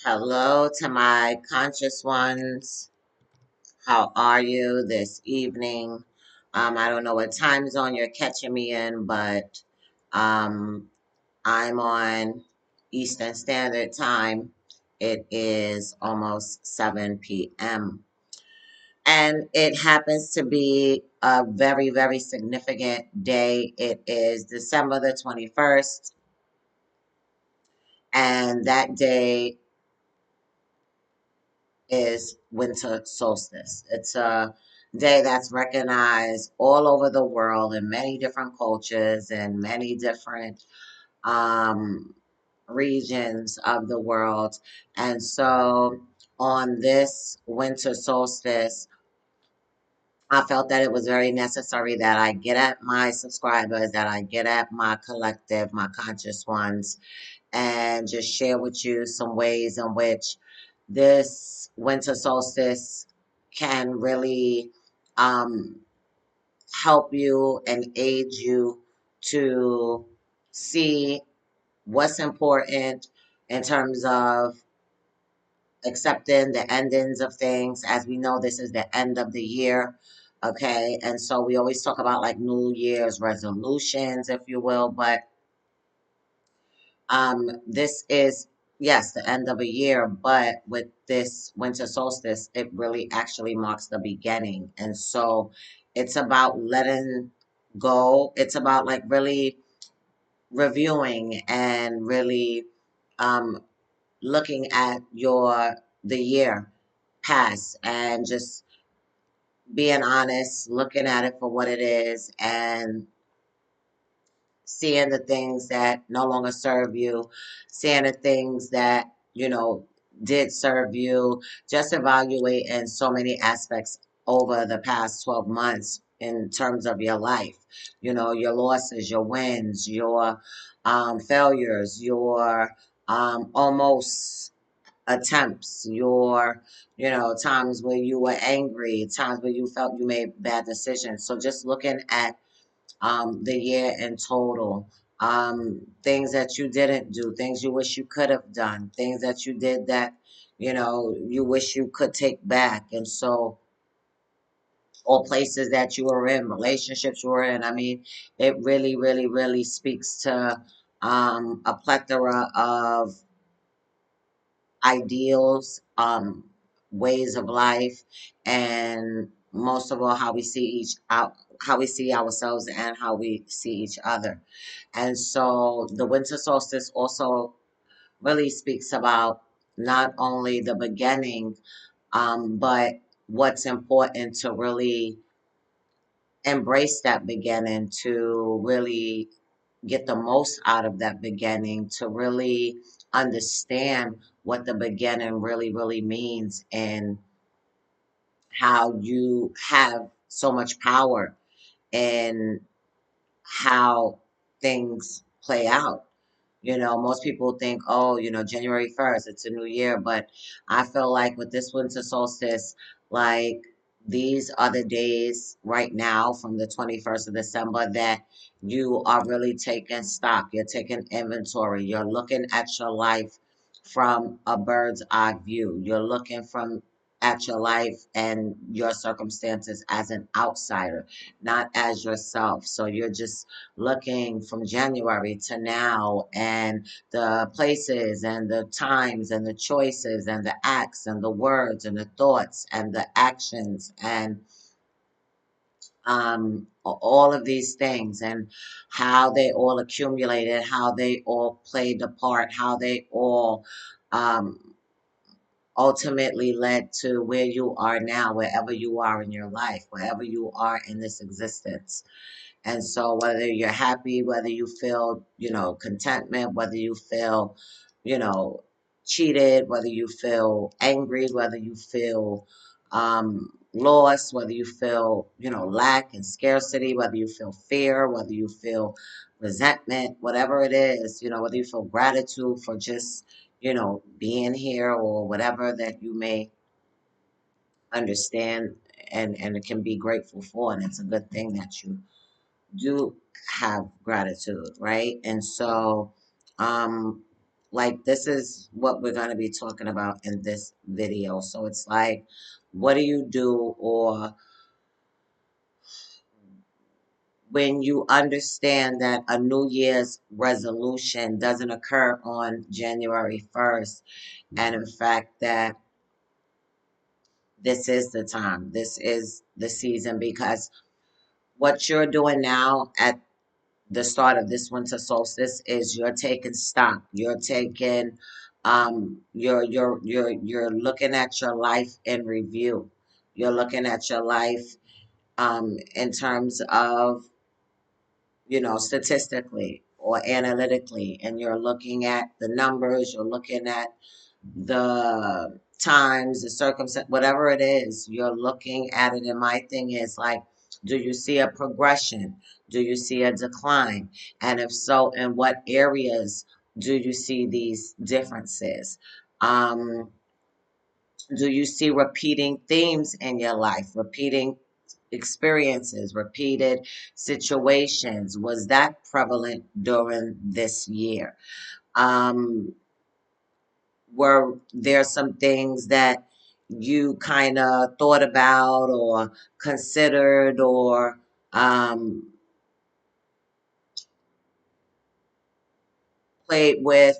Hello to my conscious ones. How are you this evening? I don't know what time zone you're catching me in, but um, I'm on Eastern Standard Time. It is almost 7 p.m. And it happens to be a very, very significant day. It is December the 21st, and that day is winter solstice. It's a day that's recognized all over the world in many different cultures and many different um, regions of the world. And so on this winter solstice, I felt that it was very necessary that I get at my subscribers, that I get at my collective, my conscious ones, and just share with you some ways in which this winter solstice can really um, help you and aid you to see what's important in terms of accepting the endings of things. As we know, this is the end of the year. Okay, and so we always talk about like New Year's resolutions, if you will, but this is, yes, the end of a year, but with this winter solstice, it really actually marks the beginning. And so it's about letting go. It's about like really reviewing and really um, looking at the year past and just being honest, looking at it for what it is, and seeing the things that no longer serve you, seeing the things that, did serve you, just evaluating so many aspects over the past 12 months in terms of your life. Your losses, your wins, your failures, your almost attempts, your, times where you were angry, times where you felt you made bad decisions. So just looking at the year in total. Things that you didn't do, things you wish you could have done, things that you did that, you wish you could take back. And so, or places that you were in, relationships you were in. I mean, it really, really, really speaks to a plethora of ideals, ways of life, and most of all, how we see ourselves and how we see each other. And so, the winter solstice also really speaks about not only the beginning, but what's important to really embrace that beginning, to really get the most out of that beginning, to really understand what the beginning really, really means, and how you have so much power in how things play out. Most people think, oh, January 1st, it's a new year. But I feel like with this winter solstice, like these are the days right now from the 21st of December that you are really taking stock. You're taking inventory. You're looking at your life from a bird's eye view. You're looking at your life and your circumstances as an outsider, not as yourself. So you're just looking from January to now, and the places and the times and the choices and the acts and the words and the thoughts and the actions and all of these things, and how they all accumulated, how they all played a part, how they all um, ultimately led to where you are now, wherever you are in your life, wherever you are in this existence. And so whether you're happy, whether you feel, contentment, whether you feel, you know, cheated, whether you feel angry, whether you feel lost, whether you feel, lack and scarcity, whether you feel fear, whether you feel resentment, whatever it is, whether you feel gratitude for just, being here, or whatever that you may understand and can be grateful for. And it's a good thing that you do have gratitude, right? And so, um, like this is what we're going to be talking about in this video. So it's like, what do you do, or when you understand that a New Year's resolution doesn't occur on January 1st, and in fact that this is the time, this is the season, because what you're doing now at the start of this winter solstice is you're taking stock. You're taking you're looking at your life in review. You're looking at your life in terms of, statistically or analytically, and you're looking at the numbers, you're looking at the times, the circumstance, whatever it is, you're looking at it. And my thing is like, do you see a progression? Do you see a decline? And if so, in what areas do you see these differences? Um, do you see repeating themes in your life, repeating experiences, repeated situations? Was that prevalent during this year? Um, were there some things that you kind of thought about or considered, or um, played with,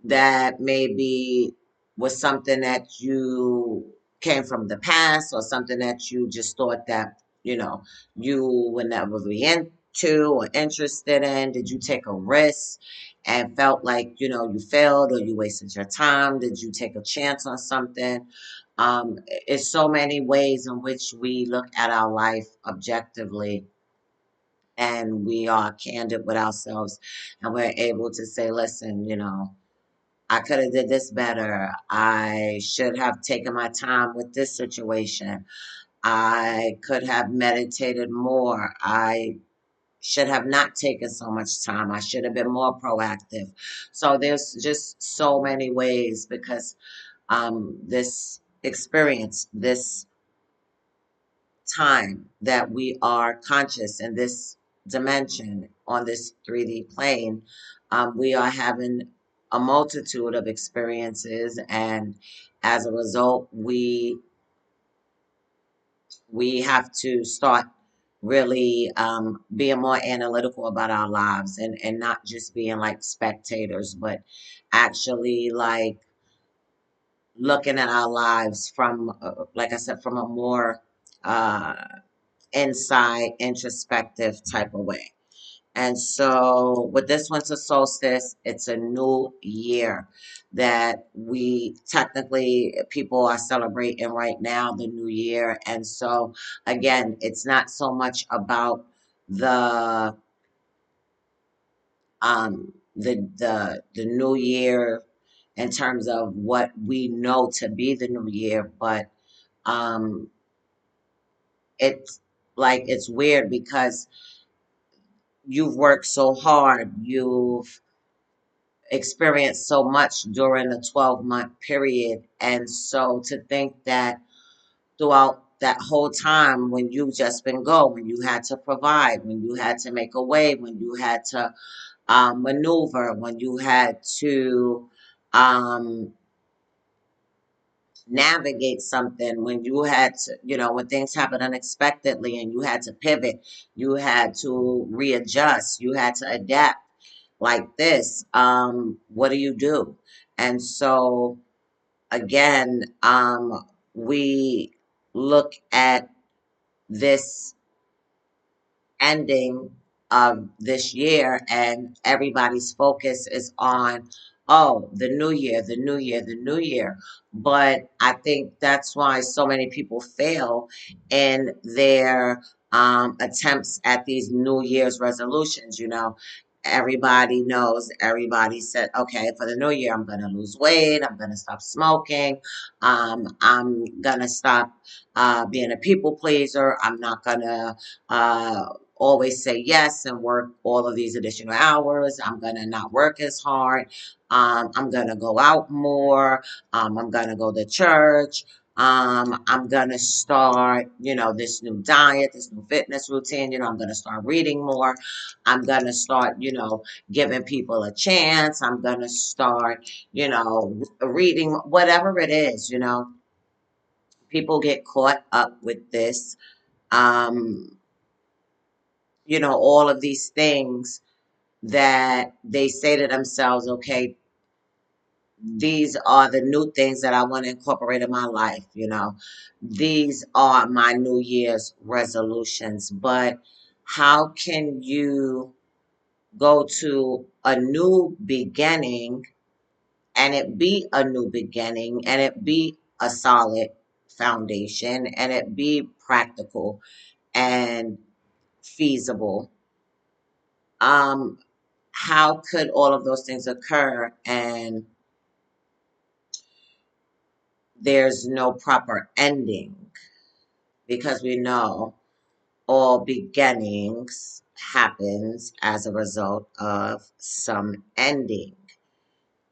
that maybe was something that you came from the past, or something that you just thought that, you would never be into or interested in? Did you take a risk and felt like, you failed, or you wasted your time? Did you take a chance on something? It's so many ways in which we look at our life objectively, and we are candid with ourselves, and we're able to say, listen, I could have did this better. I should have taken my time with this situation. I could have meditated more. I should have not taken so much time. I should have been more proactive. So there's just so many ways, because this experience, this time that we are conscious in this dimension, on this 3D plane, we are having a multitude of experiences, and as a result, we have to start really being more analytical about our lives, and not just being like spectators, but actually like looking at our lives from, like I said, from a more uh, inside, introspective type of way. And so with this winter solstice, it's a new year that we technically, people are celebrating right now, the new year. And so again, it's not so much about the the new year in terms of what we know to be the new year, but um it's like, it's weird because you've worked so hard, you've experienced so much during a 12-month period. And so to think that throughout that whole time, when you just been when you had to provide, when you had to make a way, when you had to maneuver, when you had to um, navigate something, when you had to, when things happen unexpectedly and you had to pivot, you had to readjust, you had to adapt like this. What do you do? And so again, we look at this ending of this year, and everybody's focus is on, oh, the new year, the new year, the new year. But I think that's why so many people fail in their attempts at these new year's resolutions. Everybody knows, everybody said, okay, for the new year, I'm going to lose weight, I'm going to stop smoking, I'm going to stop being a people pleaser, I'm not going to always say yes and work all of these additional hours. I'm going to not work as hard. I'm going to go out more. I'm going to go to church. I'm gonna start, this new diet, this new fitness routine. I'm gonna start reading more. I'm gonna start, giving people a chance. I'm gonna start, reading whatever it is. People get caught up with this. Um, all of these things that they say to themselves, okay, these are the new things that I want to incorporate in my life. These are my New Year's resolutions. But how can you go to a new beginning and it be a new beginning and it be a solid foundation and it be practical and feasible? Um, how could all of those things occur and there's no proper ending? Because we know all beginnings happens as a result of some ending.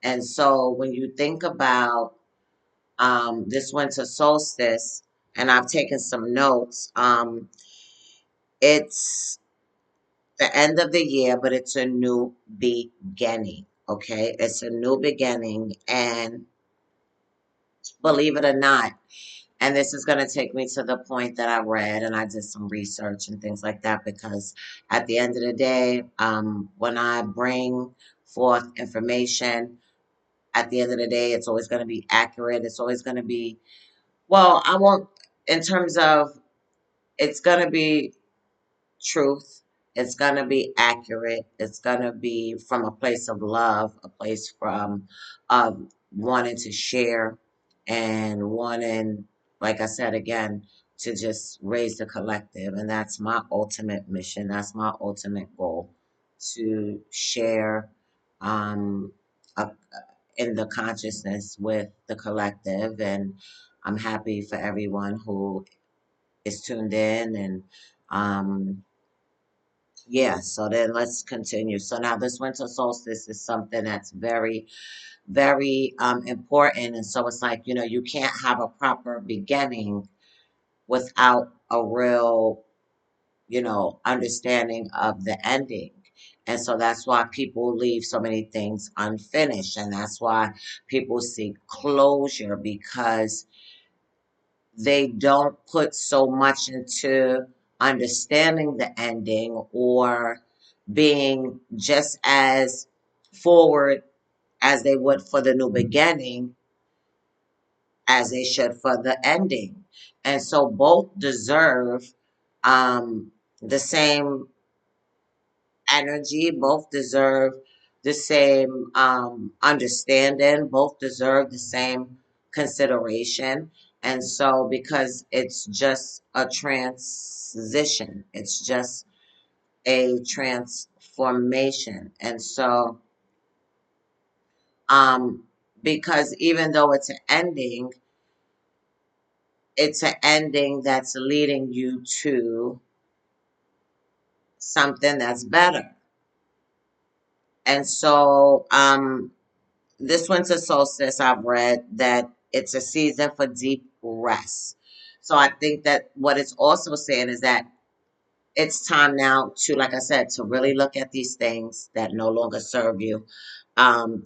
And so when you think about this winter solstice, and I've taken some notes, it's the end of the year, but it's a new beginning. Okay, it's a new beginning, and believe it or not, and this is going to take me to the point that I read and I did some research and things like that, because at the end of the day, when I bring forth information, at the end of the day, it's always going to be accurate. It's always going to be, well, I won't, in terms of, it's going to be truth. It's going to be accurate. It's going to be from a place of love, a place from wanting to share and wanting, like I said again, to just raise the collective. And that's my ultimate mission. That's my ultimate goal, to share um, a, in the consciousness with the collective. And I'm happy for everyone who is tuned in and yeah, so then let's continue. So now this winter solstice is something that's very, very important. And so it's like, you can't have a proper beginning without a real, understanding of the ending. And so that's why people leave so many things unfinished. And that's why people seek closure, because they don't put so much into understanding the ending or being just as forward as they would for the new beginning as they should for the ending. And so both deserve the same energy, both deserve the same understanding, both deserve the same consideration. And so, because it's just a transition, it's just a transformation. And so, um, because even though it's an ending that's leading you to something that's better. And so, this winter solstice, I've read that it's a season for deep rest. So I think that what it's also saying is that it's time now to, like I said, to really look at these things that no longer serve you,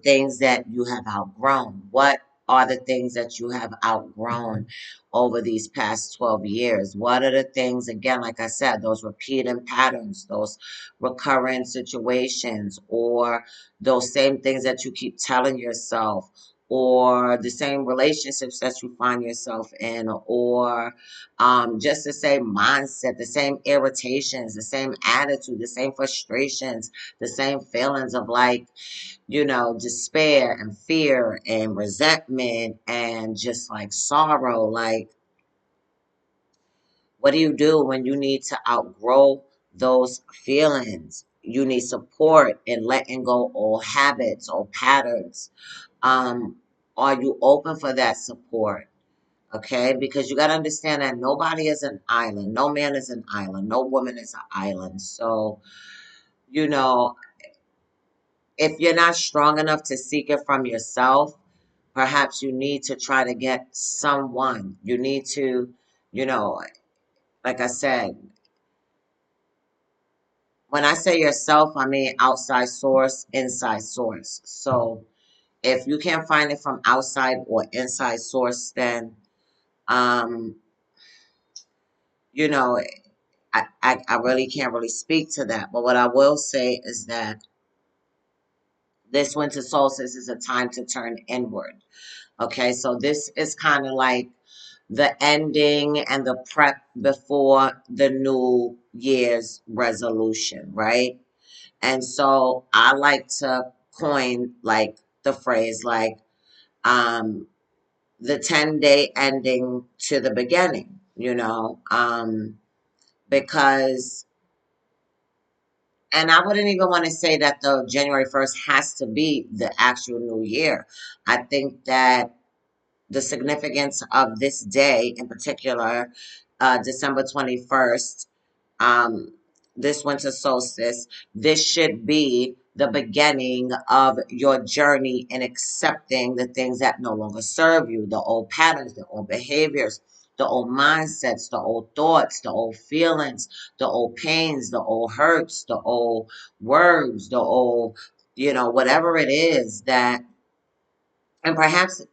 things that you have outgrown. What are the things that you have outgrown over these past 12 years? What are the things, again, like I said, those repeating patterns, those recurrent situations, or those same things that you keep telling yourself, or the same relationships that you find yourself in, or just the same mindset, the same irritations, the same attitude, the same frustrations, the same feelings of like, despair and fear and resentment and just like sorrow. Like, what do you do when you need to outgrow those feelings? You need support in letting go old habits or patterns. Um, are you open for that support? Okay, because you got to understand that nobody is an island. No man is an island. No woman is an island. So, you know, if you're not strong enough to seek it from yourself, perhaps you need to try to get someone. You need to, you know, like I said, when I say yourself, I mean outside source, inside source. So if you can't find it from outside or inside source, then um, you know, I really can't really speak to that. But what I will say is that this winter solstice is a time to turn inward. Okay, so this is kind of like the ending and the prep before the new year's resolution, right? And so I like to coin like the phrase like the 10-day ending to the beginning, because, and I wouldn't even want to say that the January 1st has to be the actual new year. I think that the significance of this day in particular, December 21st, um, this winter solstice, this should be the beginning of your journey in accepting the things that no longer serve you, the old patterns, the old behaviors, the old mindsets, the old thoughts, the old feelings, the old pains, the old hurts, the old words, the old, whatever it is that, and perhaps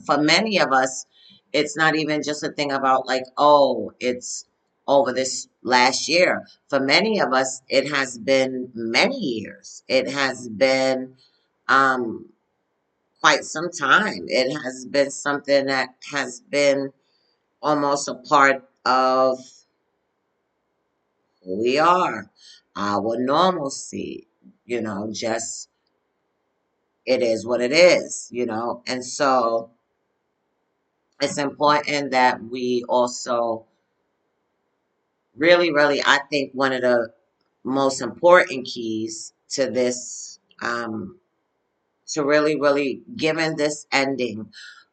for many of us, it's not even just a thing about like, oh, it's over this last year. For many of us, it has been many years. It has been um, quite some time. It has been something that has been almost a part of who we are, our normalcy, just it is what it is, and so it's important that we also really, really, I think one of the most important keys to this, to really, really giving this ending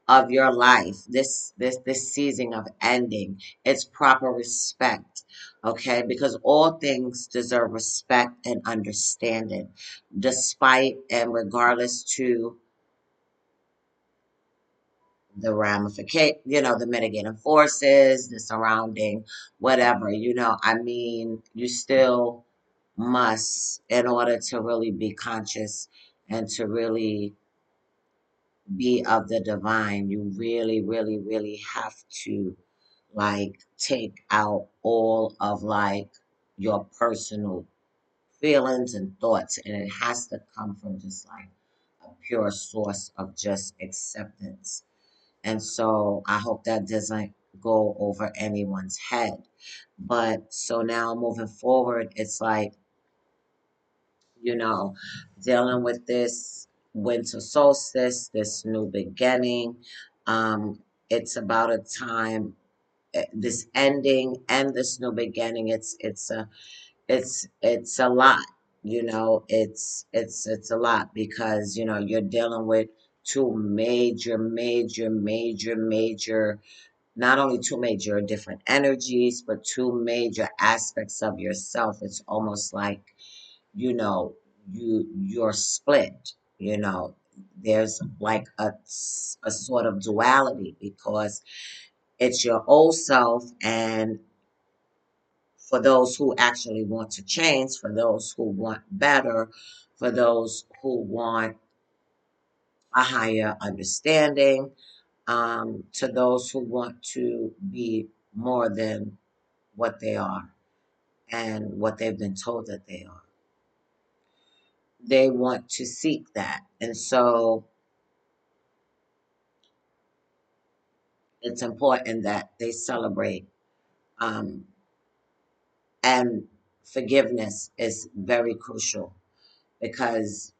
of your life, this season of ending, it's proper respect, okay? Because all things deserve respect and understanding, despite and regardless to the ramification, the mitigating forces, the surrounding, whatever, I mean, you still must, in order to really be conscious and to really be of the divine, you really, really, really have to like take out all of like your personal feelings and thoughts, and it has to come from just like a pure source of just acceptance. And so I hope that doesn't go over anyone's head. But so now moving forward, it's like, you know, dealing with this winter solstice, this new beginning. Um, it's about a time, this ending and this new beginning. It's a lot. It's a lot because you're dealing with two major, major, major, major, not only two major different energies, but two major aspects of yourself. It's almost like, you know, you're split, there's like a sort of duality because it's your old self, and for those who actually want to change, for those who want better, for those who want a higher understanding, to those who want to be more than what they are and what they've been told that they are. They want to seek that. And so it's important that they celebrate. Um, and forgiveness is very crucial because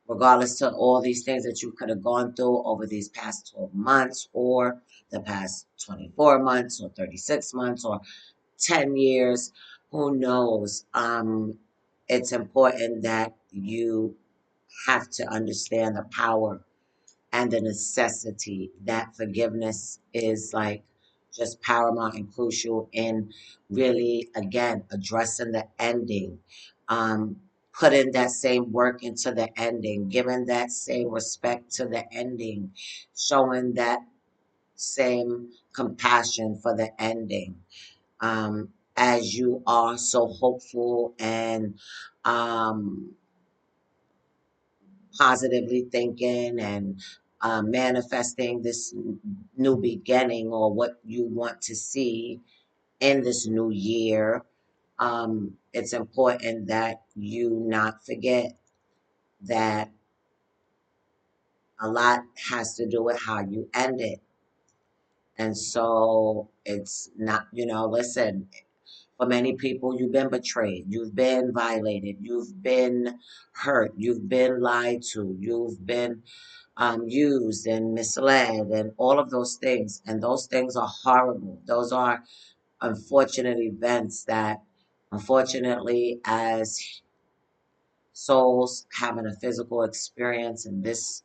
regardless to all these things that you could have gone through over these past 12 months or the past 24 months or 36 months or 10 years, who knows? It's important that you have to understand the power and the necessity that forgiveness is like just paramount and crucial in really, again, addressing the ending. Um, putting that same work into the ending, giving that same respect to the ending, showing that same compassion for the ending. As you are so hopeful and um, positively thinking and manifesting this new beginning or what you want to see in this new year, it's important that you not forget that a lot has to do with how you end it. And so it's not, listen, for many people, you've been betrayed, you've been violated, you've been hurt, you've been lied to, you've been used and misled, and all of those things. And those things are horrible. Those are unfortunate events that, unfortunately, as souls having a physical experience in this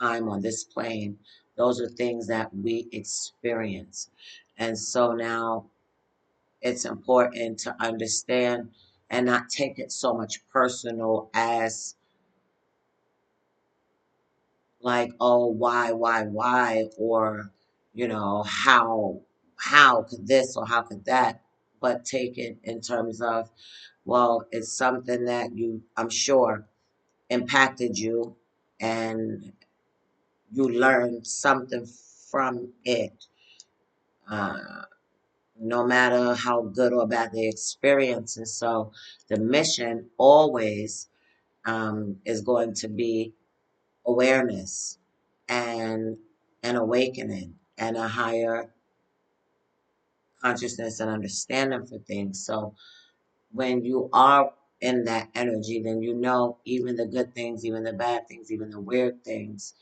time on this plane, those are things that we experience. And so now it's important to understand and not take it so much personal as like, oh, why, or, how could this or how could that, but take it in terms of, well, it's something that I'm sure, impacted you, and you learned something from it, uh, no matter how good or bad the experience. And so the mission always is going to be awareness and an awakening and a higher consciousness and understanding for things. So when you are in that energy, then even the good things, even the bad things, even the weird things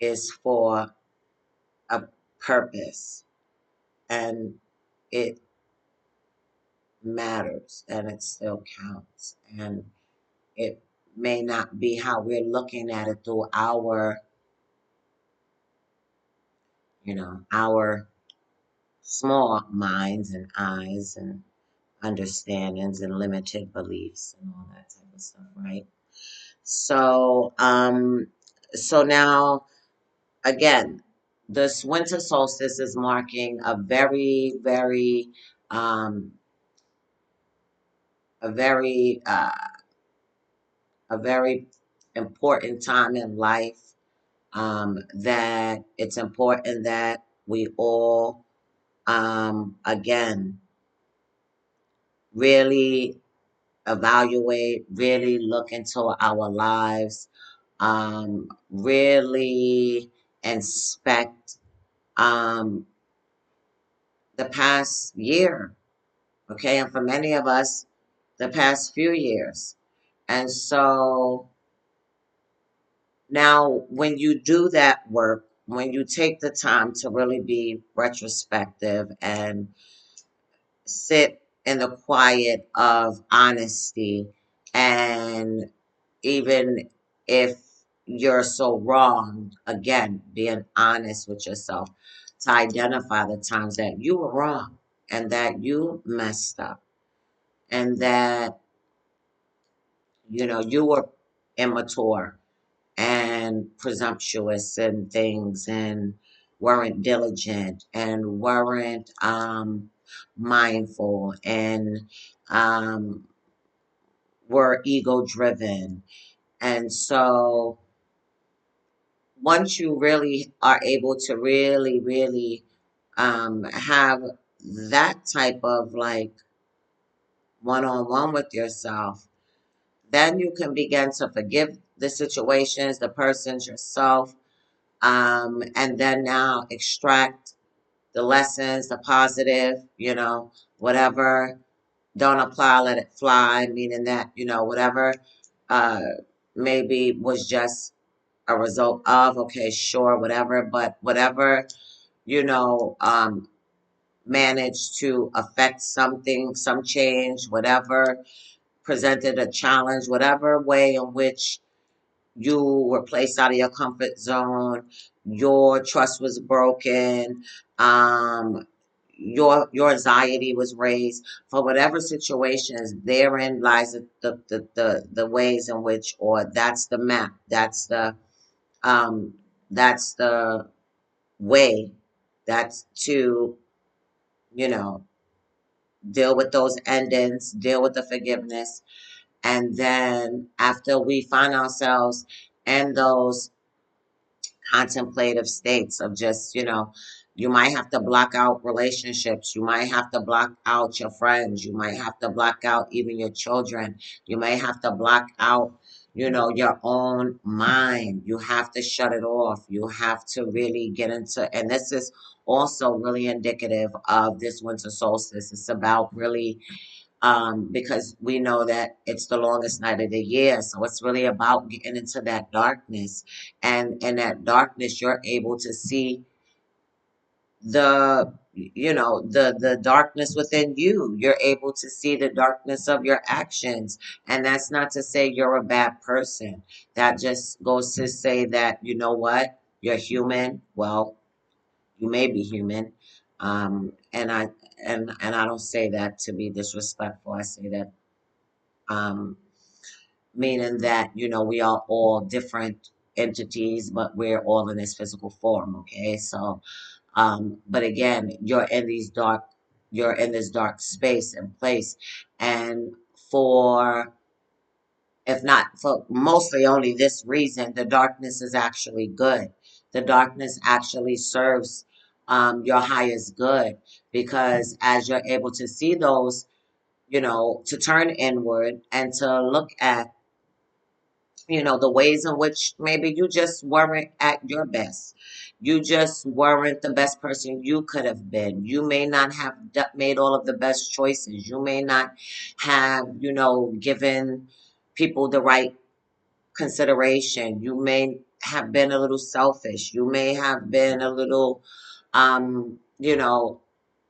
is for a purpose, and it matters and it still counts. And it may not be how we're looking at it through our small minds and eyes and understandings and limited beliefs and all that type of stuff, right? So, so now again, this winter solstice is marking um, a very, a very important time in life. That it's important that we all, again, really evaluate, really look into our lives, really inspect the past year, okay? And for many of us, the past few years. And so now, when you do that work, when you take the time to really be retrospective and sit in the quiet of honesty, and even if you're so wrong, again, being honest with yourself to identify the times that you were wrong and that you messed up and that, you were immature and presumptuous and things and weren't diligent and weren't mindful and were ego driven. And so once you really are able to really, really have that type of like one on one with yourself, then you can begin to forgive the situations, the persons, yourself, and then now extract the lessons, the positive, whatever don't apply, let it fly, meaning that, whatever uh, maybe was just a result of, okay, sure, whatever, but whatever, you know, um, managed to affect something, some change, whatever presented a challenge, whatever way in which you were placed out of your comfort zone, your trust was broken, um, your anxiety was raised for whatever situations. Therein lies the ways in which, or that's the map, um that's the way, that's to, you know, deal with those endings, deal with the forgiveness. And then after we find ourselves in those contemplative states of just, you might have to block out relationships. You might have to block out your friends. You might have to block out even your children. You may have to block out, your own mind. You have to shut it off. You have to really get into, and this is also really indicative of this winter solstice. It's about really because we know that it's the longest night of the year. So it's really about getting into that darkness. And in that darkness, you're able to see the darkness within you. You're able to see the darkness of your actions. And that's not to say you're a bad person. That just goes to say that, you know what? You're human. Well, you may be human. And I don't say that to be disrespectful. I say that um, meaning that, we are all different entities, but we're all in this physical form, okay? So, but again, you're in this dark space and place. And for, if not for mostly only this reason, the darkness is actually good. The darkness actually serves your highest good, because as you're able to see those, to turn inward and to look at, the ways in which maybe you just weren't at your best. You just weren't the best person you could have been. You may not have made all of the best choices. You may not have, given people the right consideration. You may have been a little selfish. You may have been a little,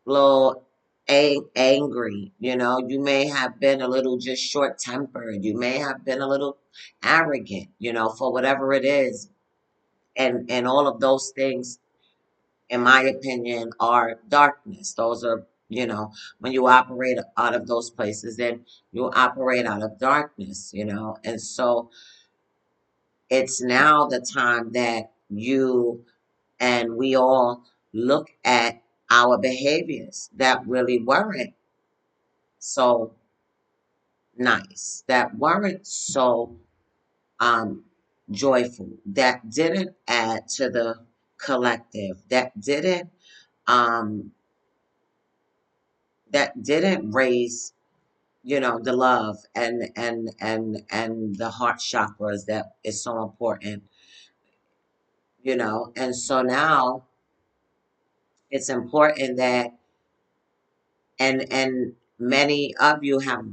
little angry. You may have been a little just short tempered. You may have been a little arrogant, for whatever it is. And all of those things, in my opinion, are darkness. Those are, when you operate out of those places, then you operate out of darkness, and so it's now the time that you and we all look at our behaviors that really weren't so nice, that weren't so um, joyful, that didn't add to the collective, um, that didn't raise, the love and the heart chakras that is so important, and so now it's important that, and many of you have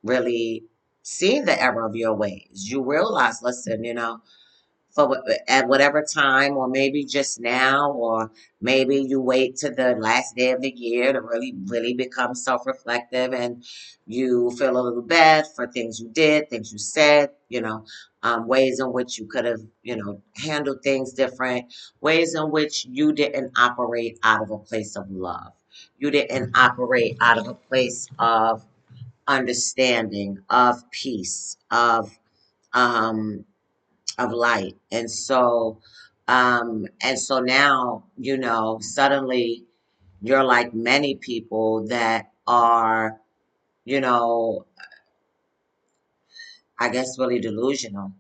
really seen the error of your ways. You realize, listen, at whatever time, or maybe just now, or maybe you wait to the last day of the year to really, really become self-reflective, and you feel a little bad for things you did, things you said, ways in which you could have, handled things different, ways in which you didn't operate out of a place of love. You didn't operate out of a place of understanding, of peace, um, of light. And so now, suddenly you're like many people that are, you know, I guess really delusional,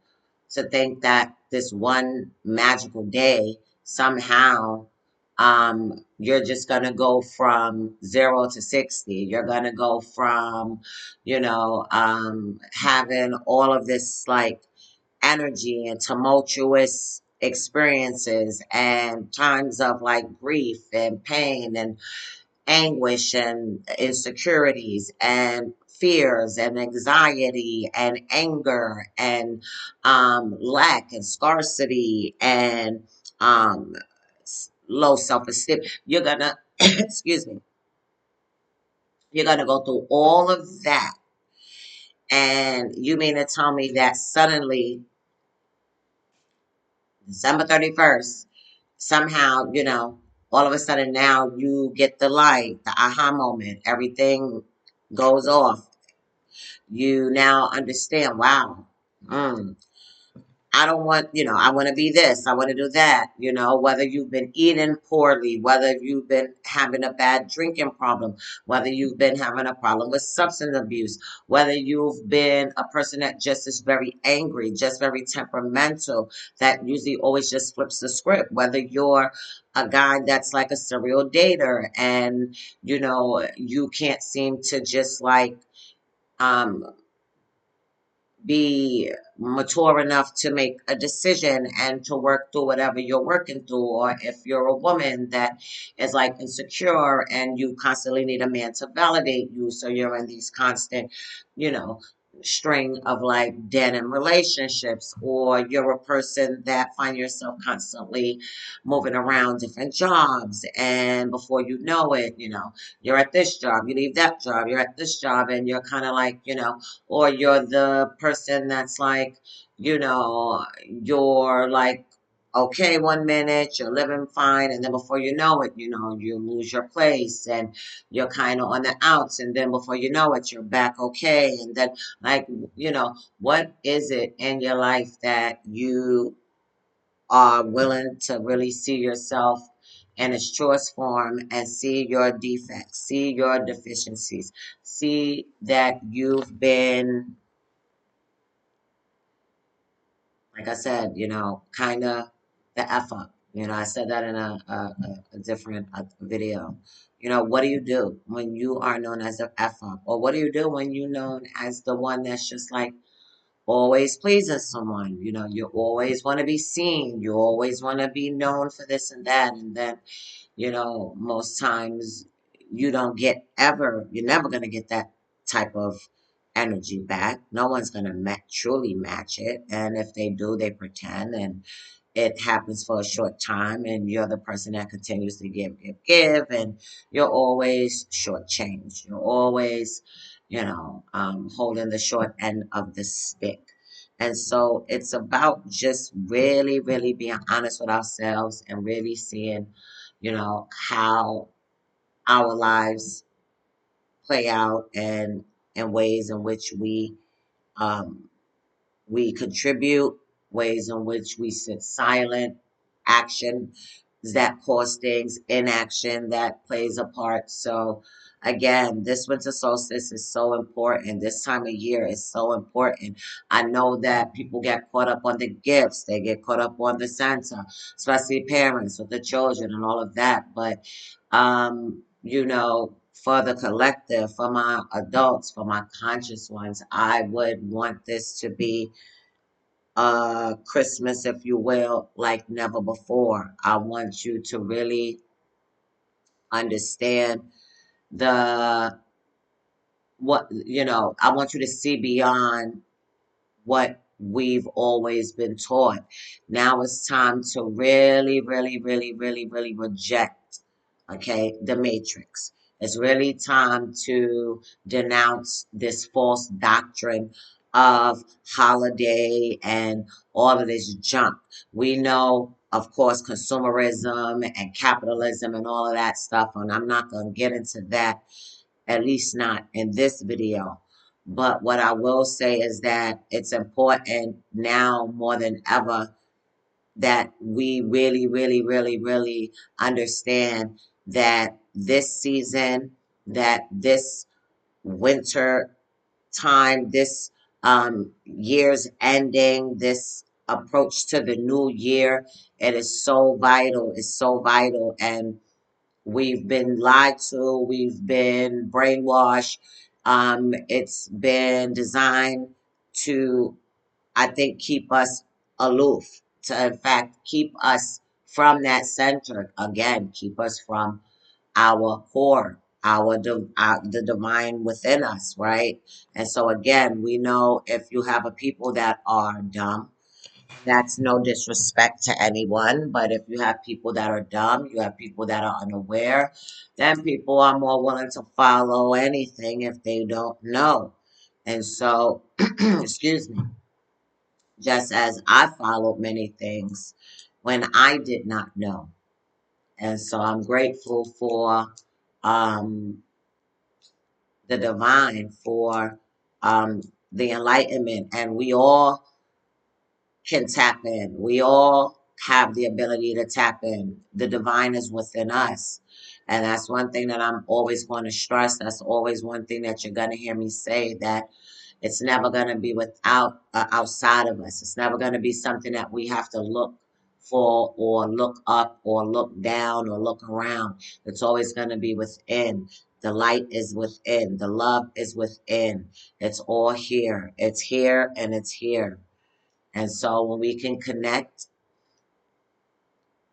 to think that this one magical day somehow you're just gonna go from 0 to 60. You're gonna go from, having all of this like energy and tumultuous experiences and times of like grief and pain and anguish and insecurities and fears and anxiety and anger and lack and scarcity and um, low self-esteem. You're gonna, excuse me, you're gonna go through all of that. And you mean to tell me that suddenly December 31st, somehow, all of a sudden now you get the light, the aha moment, everything goes off. You now understand, wow. Mm, I don't want, I want to be this, I want to do that, whether you've been eating poorly, whether you've been having a bad drinking problem, whether you've been having a problem with substance abuse, whether you've been a person that just is very angry, just very temperamental, that usually always just flips the script, whether you're a guy that's like a serial dater and, you can't seem to just like, um, be mature enough to make a decision and to work through whatever you're working through, or if you're a woman that is like insecure and you constantly need a man to validate you, so you're in these constant, you know string of like dead end relationships, or you're a person that find yourself constantly moving around different jobs, and before you know it, you're at this job, you leave that job, you're at this job, and you're kind of like, or you're the person that's like, you're like, okay, 1 minute, you're living fine, and then before you know it, you lose your place and you're kind of on the outs, and then before you know it, you're back okay. And then, like, what is it in your life that you are willing to really see yourself in its truest form and see your defects, see your deficiencies, see that you've been, like I said, kind of the F up. I said that in a different video. What do you do when you are known as the F up? Or what do you do when you're known as the one that's just like always pleasing someone? You always want to be seen. You always want to be known for this and that. And then, most times you don't get ever, you're never going to get that type of energy back. No one's going to truly match it. And if they do, they pretend, and it happens for a short time, and you're the person that continues to give, and you're always shortchanged. You're always, holding the short end of the stick. And so it's about just really, really being honest with ourselves and really seeing, how our lives play out, and in ways in which um, we contribute, ways in which we sit silent, action that cause things, inaction that plays a part. So, again, this winter solstice is so important. This time of year is so important. I know that people get caught up on the gifts, they get caught up on the Santa, especially parents with the children and all of that. But, for the collective, for my adults, for my conscious ones, I would want this to be Christmas, if you will, like never before. I want you to really understand the I want you to see beyond what we've always been taught. Now it's time to really, really, really, really, really reject, okay, the matrix. It's really time to denounce this false doctrine of holiday and all of this junk. We know, of course, consumerism and capitalism and all of that stuff, and I'm not going to get into that, at least not in this video. But what I will say is that it's important now more than ever that we really, really, really, really understand that this season, that this winter time, this year's ending, this approach to the new year, it is so vital. It's so vital. And we've been lied to, we've been brainwashed. It's been designed to, I think, keep us aloof, to in fact keep us from that center. Again, keep us from our core, the divine within us, right? And so again, we know if you have a people that are dumb, that's no disrespect to anyone, but if you have people that are dumb, you have people that are unaware, then people are more willing to follow anything if they don't know. And so, excuse me, just as I followed many things when I did not know. And so I'm grateful for um, the divine, for um, the enlightenment. And we all can tap in. We all have the ability to tap in. The divine is within us. And that's one thing that I'm always going to stress. That's always one thing that you're going to hear me say, that it's never going to be without outside of us. It's never going to be something that we have to look for or look up or look down or look around. It's always going to be within. The light is within. The love is within. It's all here. It's here and it's here. And so when we can connect,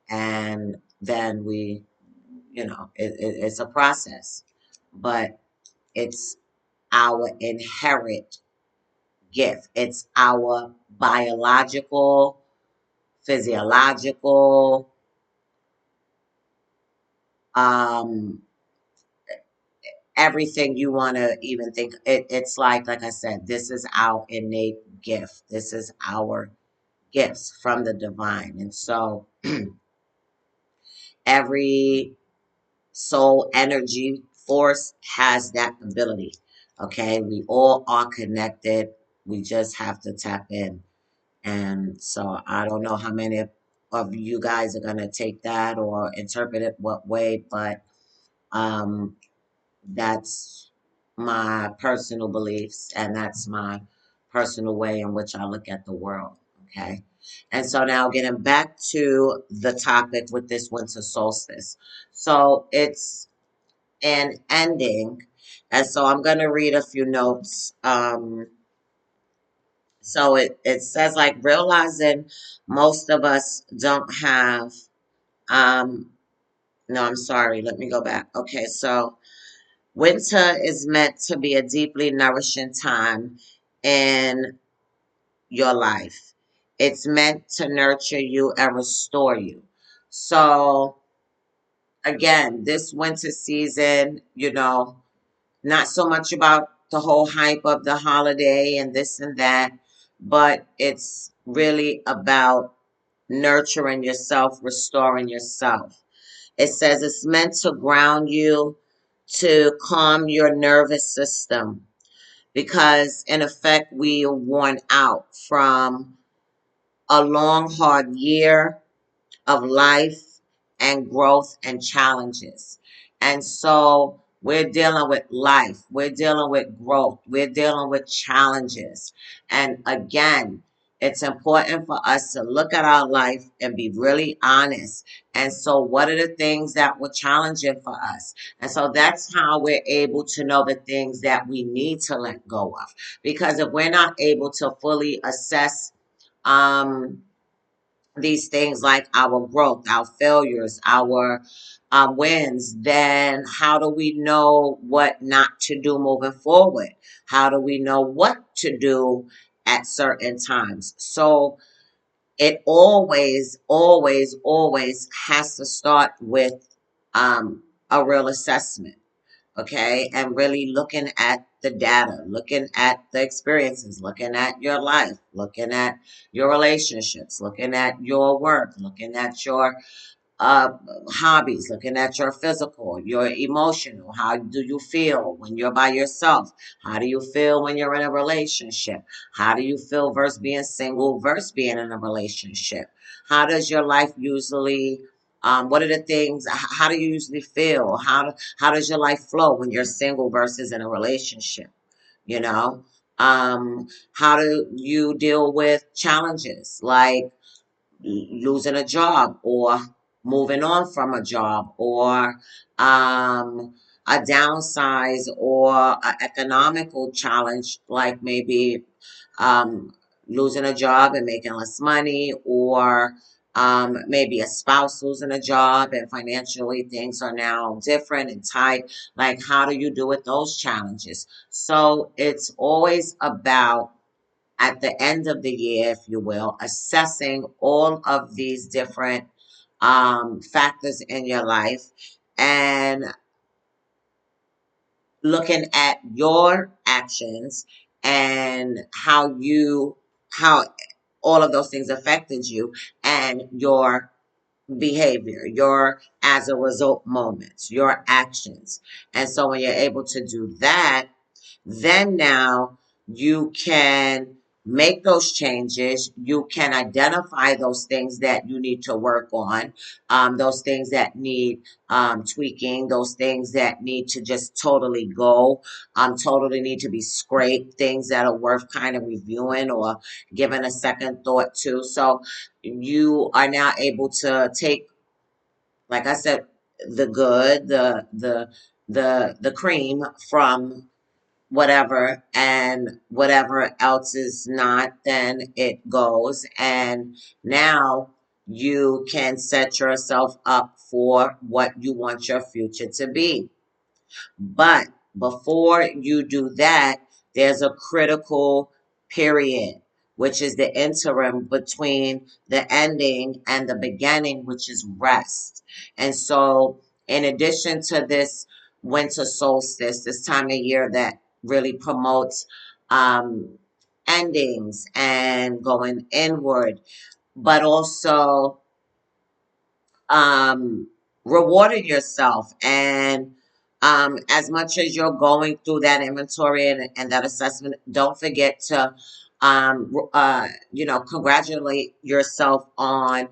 and then we, it's a process, but it's our inherent gift. It's our biological, physiological, um, everything you want to even think. It's like I said, this is our innate gift. This is our gifts from the divine. And so every soul energy force has that ability. Okay, we all are connected. We just have to tap in. And so I don't know how many of you guys are going to take that or interpret it what way, but um, that's my personal beliefs, and that's my personal way in which I look at the world. Okay. And so now getting back to the topic with this winter solstice. So it's an ending. And so I'm going to read a few notes. So it says, like, realizing most of us don't have, um, no, I'm sorry. Let me go back. Okay. So winter is meant to be a deeply nourishing time in your life. It's meant to nurture you and restore you. So again, this winter season, not so much about the whole hype of the holiday and this and that, but it's really about nurturing yourself, restoring yourself. It says it's meant to ground you, to calm your nervous system, because in effect, we are worn out from a long, hard year of life and growth and challenges. And so we're dealing with life, we're dealing with growth, we're dealing with challenges. And again, it's important for us to look at our life and be really honest. And so, what are the things that were challenging for us? And so, that's how we're able to know the things that we need to let go of. Because if we're not able to fully assess, um, these things like our growth, our failures, our wins, then how do we know what not to do moving forward? How do we know what to do at certain times? So it always, always, always has to start with a real assessment. Okay, and really looking at the data, looking at the experiences, looking at your life, looking at your relationships, looking at your work, looking at your uh, hobbies, looking at your physical, your emotional. How do you feel when you're by yourself? How do you feel when you're in a relationship? How do you feel versus being single versus being in a relationship? How does your life usually? What are the things? How do you usually feel? How does your life flow when you're single versus in a relationship? You know, how do you deal with challenges like losing a job or moving on from a job or a downsize or an economical challenge like maybe um, losing a job and making less money, or maybe a spouse losing a job and financially things are now different and tight. Like, how do you deal with those challenges? So it's always about, at the end of the year, if you will, assessing all of these different factors in your life and looking at your actions and how all of those things affected you and your behavior, your as a result moments, your actions. And so when you're able to do that, then now you can make those changes. You can identify those things that you need to work on, those things that need tweaking, those things that need to just totally go, totally need to be scraped, things that are worth kind of reviewing or giving a second thought to. So you are now able to take, like I said, the good, the cream from whatever, and whatever else is not, then it goes. And now you can set yourself up for what you want your future to be. But before you do that, there's a critical period, which is the interim between the ending and the beginning, which is rest. And so, in addition to this winter solstice, this time of year that really promotes um, endings and going inward, but also um, rewarding yourself. And as much as you're going through that inventory and that assessment, don't forget to, congratulate yourself on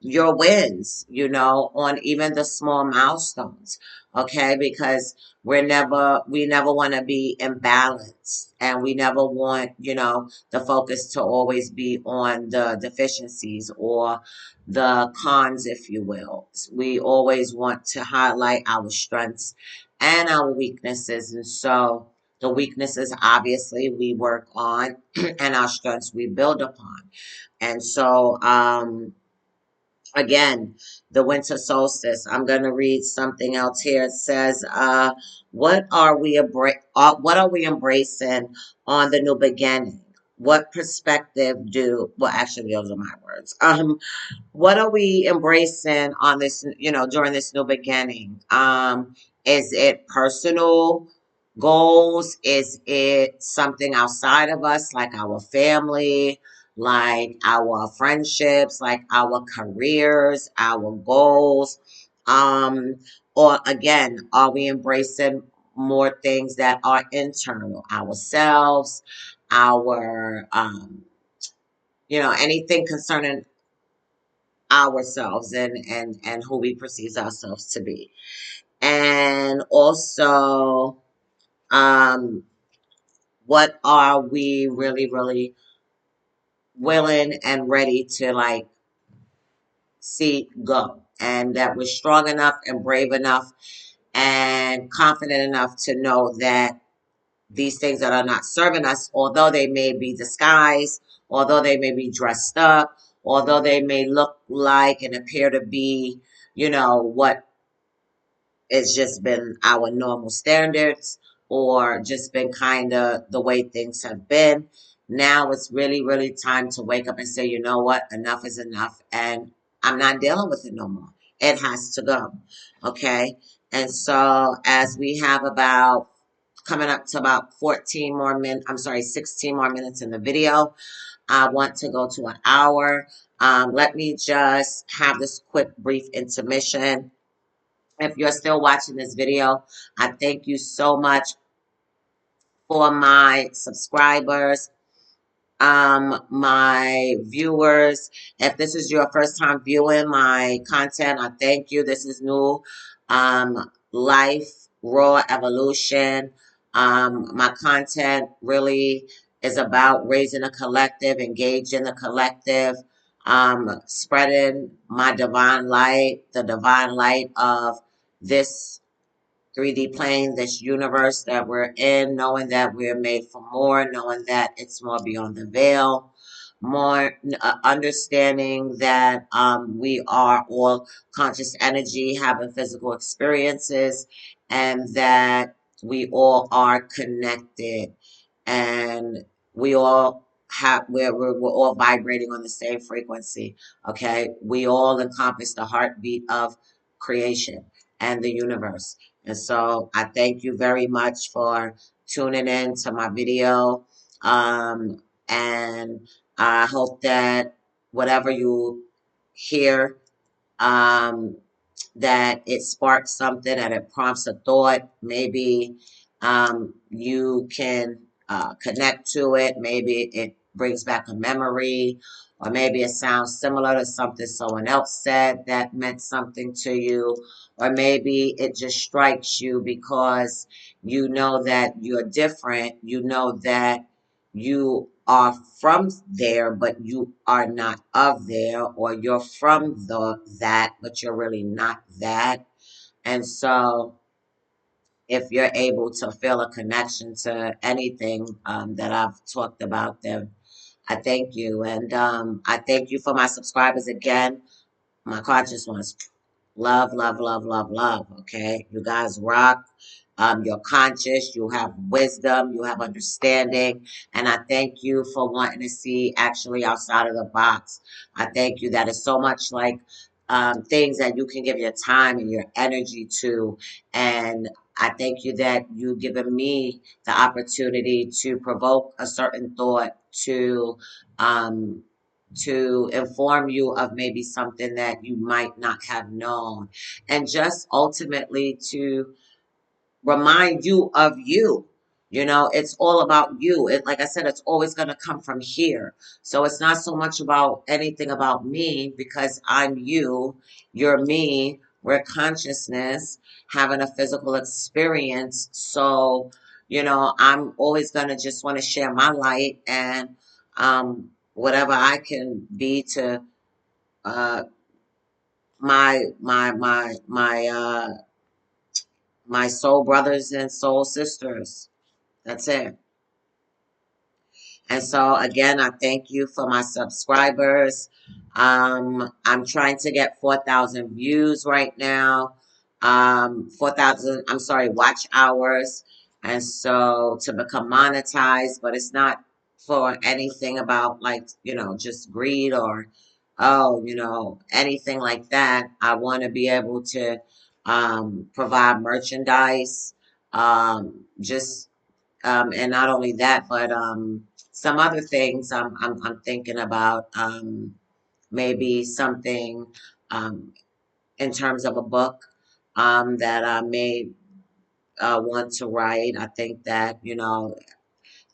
your wins, on even the small milestones. Okay. Because we never want to be imbalanced, and we never want, the focus to always be on the deficiencies or the cons, if you will. We always want to highlight our strengths and our weaknesses. And so the weaknesses, obviously, we work on, and our strengths we build upon. And so, again, the winter solstice, I'm going to read something else here. It says, what are we embracing on the new beginning? What perspective well, actually, those are my words. What are we embracing on this, during this new beginning? Is it personal goals? Is it something outside of us, like our family, like our friendships, like our careers, our goals? Um, or again, are we embracing more things that are internal, ourselves, our, anything concerning ourselves and who we perceive ourselves to be. And also, um what are we really, really willing and ready to, like, see go, and that we're strong enough and brave enough and confident enough to know that these things that are not serving us, although they may be disguised, although they may be dressed up, although they may look like and appear to be, what it's just been our normal standards, or just been kind of the way things have been. Now it's really, really time to wake up and say, you know what? Enough is enough. And I'm not dealing with it no more. It has to go. Okay. And so, as we have about coming up to about 14 more minutes, I'm sorry, 16 more minutes in the video, I want to go to an hour. Let me just have this quick, brief intermission. If you're still watching this video, I thank you so much for my subscribers, my viewers. If this is your first time viewing my content, I thank you. This is new. Life, raw evolution. My content really is about raising a collective, engaging the collective, spreading my divine light, the divine light of this 3D plane, this universe that we're in, knowing that we're made for more, knowing that it's more beyond the veil, more understanding that we are all conscious energy having physical experiences, and that we all are connected, and we all we're all vibrating on the same frequency. Okay, we all encompass the heartbeat of creation and the universe. And so I thank you very much for tuning in to my video. And I hope that whatever you hear um, that it sparks something, that it prompts a thought. Maybe you can connect to it. Maybe it brings back a memory, or maybe it sounds similar to something someone else said that meant something to you, or maybe it just strikes you because you know that you're different. You know that you are from there, but you are not of there, or you're from that, but you're really not that. And so, if you're able to feel a connection to anything that I've talked about, then I thank you. And I thank you for my subscribers again, my conscious ones. Love, love, love, love, love. Okay. You guys rock. You're conscious, you have wisdom, you have understanding. And I thank you for wanting to see actually outside of the box. I thank you. That is so much like things that you can give your time and your energy to. And I thank you that you've given me the opportunity to provoke a certain thought, um, to inform you of maybe something that you might not have known, and just ultimately to remind you of you. You know, it's all about you. It, like I said, it's always going to come from here. So it's not so much about anything about me, because I'm you, you're me, we're consciousness having a physical experience. So, you know, I'm always going to just want to share my light, and whatever I can be to uh, my soul brothers and soul sisters. That's it. And so again, I thank you for my subscribers. I'm trying to get 4,000 views right now. 4,000, I'm sorry, watch hours. And so to become monetized, but it's not for anything about like, you know, just greed or, oh, you know, anything like that. I want to be able to provide merchandise, just and not only that, but some other things I'm thinking about. Maybe something um, in terms of a book that I may want to write. I think that, you know,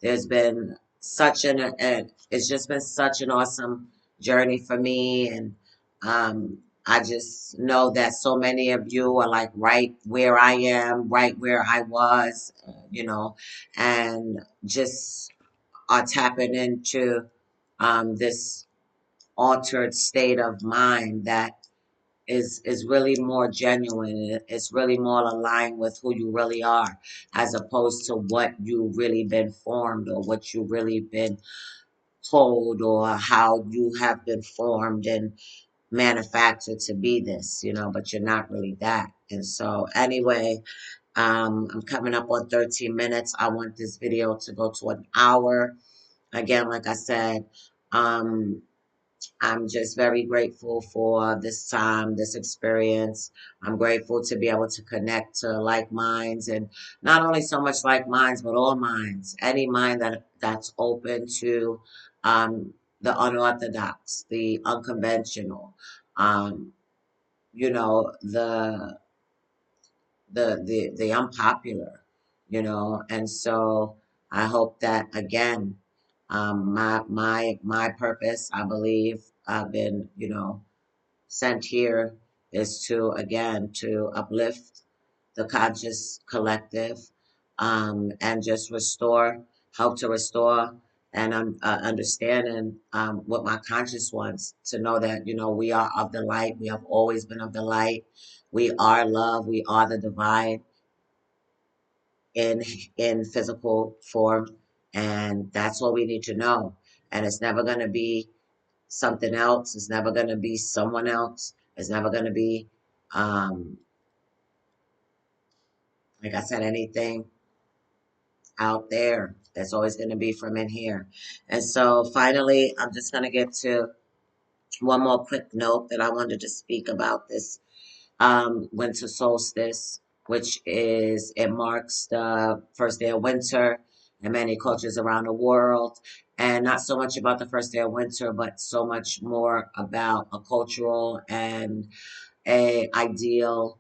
there's been it's just been such an awesome journey for me. And I just know that so many of you are like right where I am, right where I was, you know, and just are tapping into this altered state of mind that is really more genuine. It's really more aligned with who you really are, as opposed to what you really been formed, or what you really been told, or how you have been formed and manufactured to be this, you know, but you're not really that. And so anyway, I'm coming up on 13 minutes. I want this video to go to an hour. Again, like I said, um, I'm just very grateful for this time, this experience. I'm grateful to be able to connect to like minds, and not only so much like minds, but all minds. Any mind that's open to um, the unorthodox, the unconventional, um, you know, the unpopular, you know. And so I hope that again, my purpose, I believe I've been, you know, sent here, is to again to uplift the conscious collective, and just restore, help to restore and understanding what my conscious wants to know, that, you know, we are of the light. We have always been of the light. We are love. We are the divine in physical form, and that's what we need to know. And it's never going to be something else. It's never going to be someone else. It's never going to be, um, like I said, anything out there. That's always going to be from in here. And so finally, I'm just going to get to one more quick note that I wanted to speak about this winter solstice, which is, it marks the first day of winter. in many cultures around the world. And not so much about the first day of winter, but so much more about a cultural and a ideal,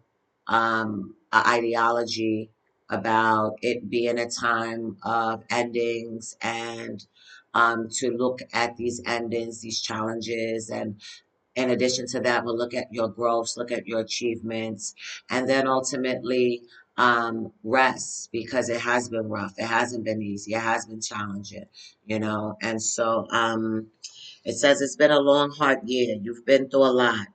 a ideology about it being a time of endings and to look at these endings, these challenges, and in addition to that, we'll look at your growths, look at your achievements, and then ultimately rest because it has been rough. It hasn't been easy. It has been challenging, you know. And so it says it's been a long, hard year. You've been through a lot.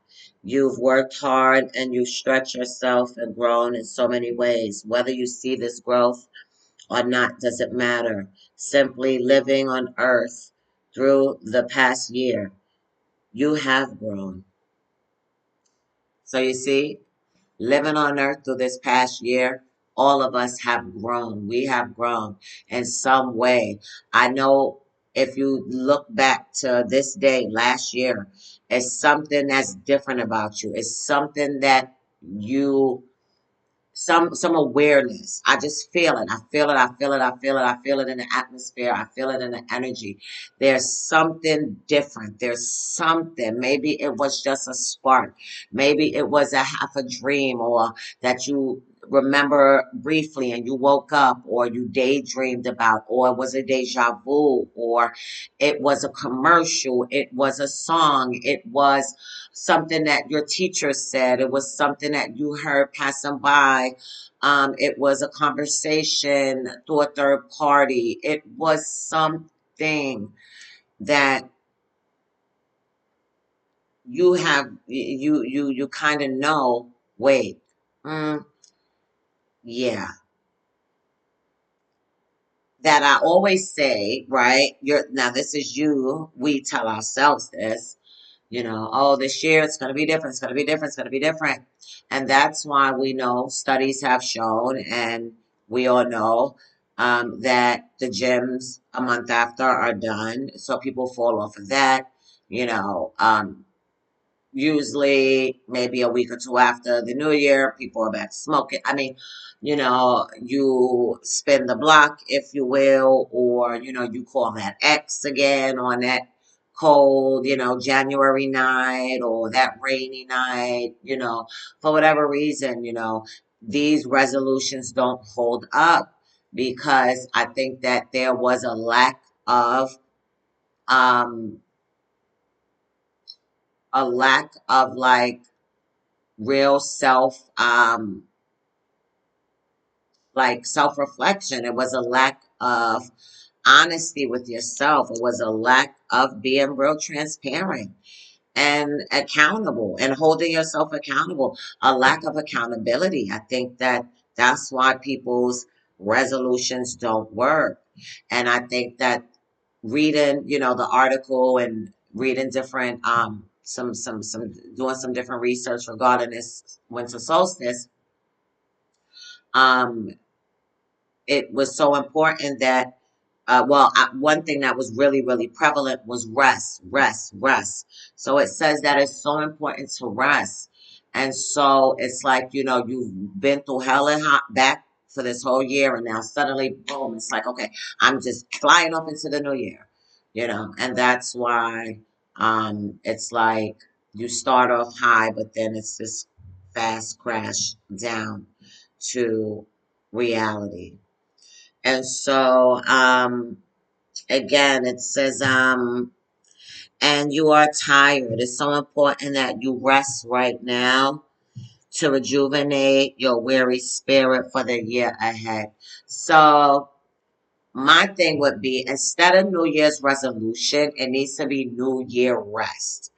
You've worked hard and you've stretched yourself and grown in so many ways. Whether you see this growth or not doesn't matter. Simply living on earth through the past year, you have grown. So you see, living on earth through this past year, all of us have grown. We have grown in some way. I know if you look back to this day last year, it's something that's different about you. It's something that you some awareness. I just feel it. I feel it. I feel it. I feel it. I feel it in the atmosphere. I feel it in the energy. There's something different. There's something. Maybe it was just a spark. Maybe it was a half a dream or that you remember briefly and you woke up or you daydreamed about or it was a deja vu or it was a commercial. It was a song. It was something that your teacher said. It was something that you heard passing by. It was a conversation through a third party. It was something that you kind of know. Wait, mm, yeah. That I always say, right? You're now. This is you. We tell ourselves this. You know, oh, this year it's going to be different. It's going to be different. It's going to be different. And that's why we know studies have shown, and we all know that the gyms a month after are done. So people fall off of that. You know, usually maybe a week or two after the new year, people are back smoking. I mean, you know, you spin the block, if you will, or, you know, you call that X again on that cold, you know, January night or that rainy night, you know, for whatever reason, you know, these resolutions don't hold up because I think that there was um, a lack of like real self reflection. It was a lack of honesty with yourself. It was a lack of being real transparent and accountable and holding yourself accountable. A lack of accountability. I think that that's why people's resolutions don't work. And I think that reading, you know, the article and reading different some doing some different research regarding this winter solstice, um it was so important that one thing that was really really prevalent was rest. So it says that it's so important to rest. And so it's like, you know, you've been through hell and hot back for this whole year and now suddenly boom, it's like, okay, I'm just flying off into the new year, you know. And that's why it's like you start off high but then it's this fast crash down to reality. And so, again, it says, and you are tired. It's so important that you rest right now to rejuvenate your weary spirit for the year ahead. So, my thing would be instead of New Year's resolution, it needs to be New Year rest.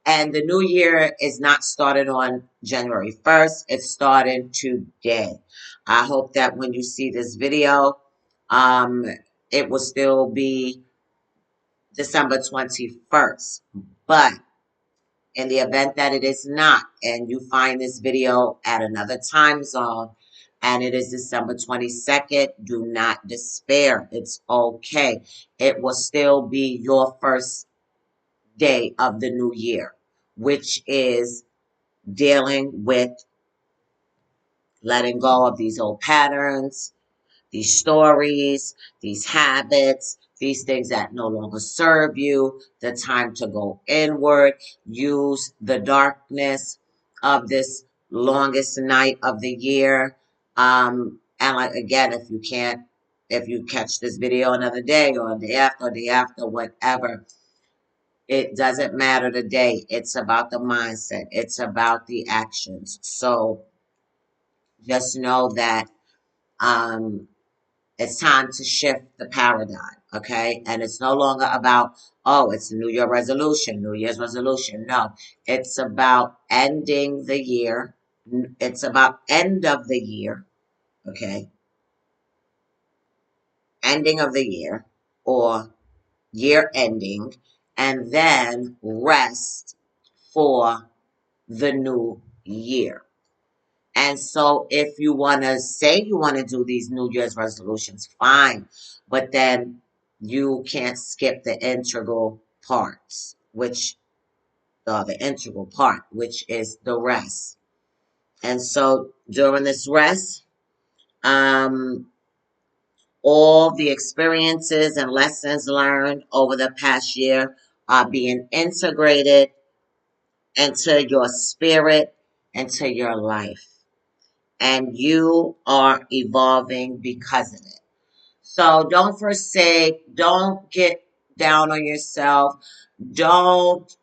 And the new year is not started on January 1st. It's starting today. I hope that when you see this video, um, it will still be December 21st. But in the event that it is not, and you find this video at another time zone, and it is December 22nd, do not despair. It's okay. It will still be your first day of the new year, which is dealing with letting go of these old patterns, these stories, these habits, these things that no longer serve you, the time to go inward, use the darkness of this longest night of the year. And like again, if you catch this video another day or day after, whatever, it doesn't matter the day. It's about the mindset. It's about the actions. So just know that um, it's time to shift the paradigm, okay? And it's no longer about, oh, it's a New Year resolution, New Year's resolution. No, it's about ending the year. It's about end of the year, okay? Ending of the year or year ending, and then rest for the new year. And so if you want to say you want to do these New Year's resolutions, fine. But then you can't skip the integral parts, which the integral part, which is the rest. And so during this rest, um, all the experiences and lessons learned over the past year are being integrated into your spirit, into your life. And you are evolving because of it. So don't forsake, don't get down on yourself, don't,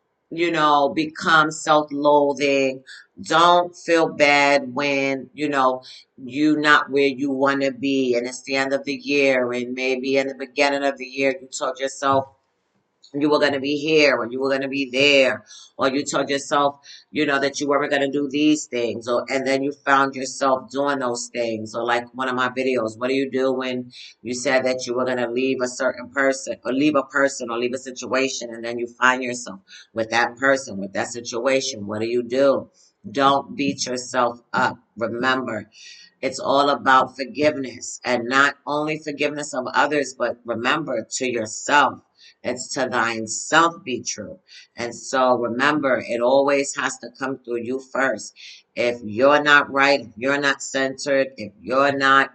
become self loathing. Don't feel bad when, you're not where you want to be and it's the end of the year and maybe in the beginning of the year you told yourself you were going to be here or you were going to be there, or you told yourself that you weren't going to do these things, or and then you found yourself doing those things. Or like one of my videos, what do you do when you said that you were going to leave a certain person or leave a person or leave a situation, and then you find yourself with that person, with that situation? What do? Don't beat yourself up. Remember, it's all about forgiveness, and not only forgiveness of others, but remember, to yourself. It's to thine self be true. And so remember, it always has to come through you first. If you're not right, if you're not centered, if you're not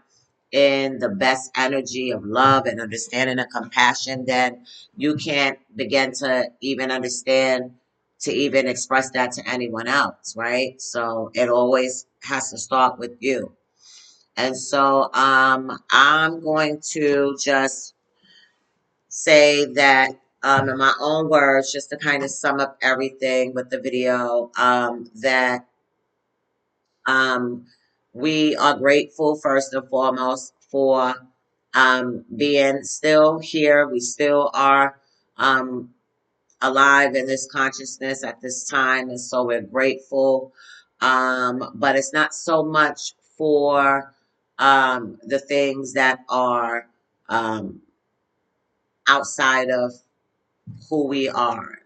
in the best energy of love and understanding and compassion, then you can't begin to even understand, to even express that to anyone else, right? So it always has to start with you. And so I'm going to just say that in my own words, just to kind of sum up everything with the video, that um, we are grateful first and foremost for being still here. We still are um, alive in this consciousness at this time, and so we're grateful. But it's not so much for the things that are um, outside of who we are.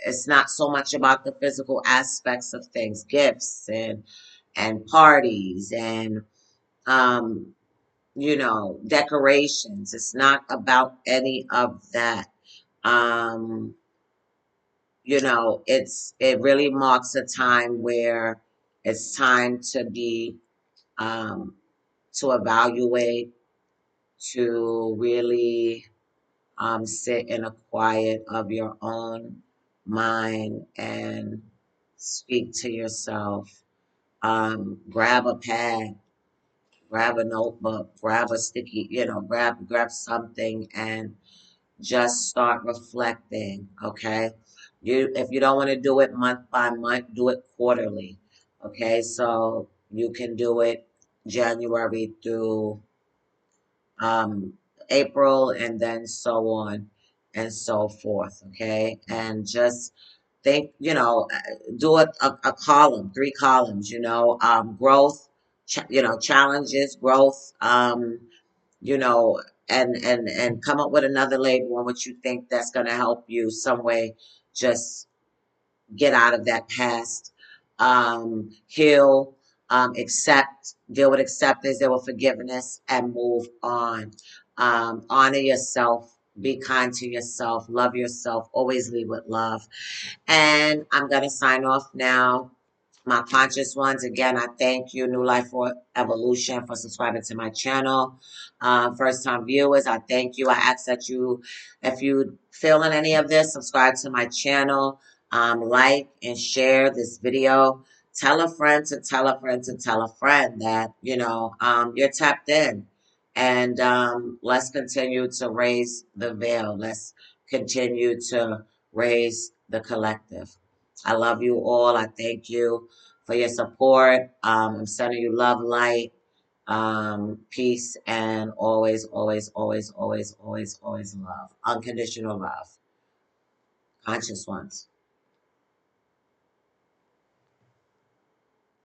It's not so much about the physical aspects of things, gifts and parties and um, decorations. It's not about any of that. Um, it really marks a time where it's time to be to evaluate, to really sit in a quiet of your own mind and speak to yourself. Grab a pad, grab a notebook, grab a sticky, grab something and just start reflecting. Okay, if you don't want to do it month by month, do it quarterly. Okay, so you can do it January through um, April, and then so on and so forth. Okay, and just think, do a column, 3 columns. Growth, challenges, growth. You know, and come up with another label on what you think that's going to help you some way. Just get out of that past, heal, accept, deal with acceptance, deal with forgiveness, and move on. Honor yourself, be kind to yourself, love yourself, always lead with love. And I'm going to sign off now. My conscious ones, again, I thank you, New Life for Evolution, for subscribing to my channel. First time viewers, I thank you. I ask that you, if you feeling any of this, subscribe to my channel, like and share this video. Tell a friend to tell a friend to tell a friend that, you're tapped in. And let's continue to raise the veil. Let's continue to raise the collective. I love you all. I thank you for your support. I'm sending you love, light, peace, and always, always, always, always, always, always love. Unconditional love. Conscious ones.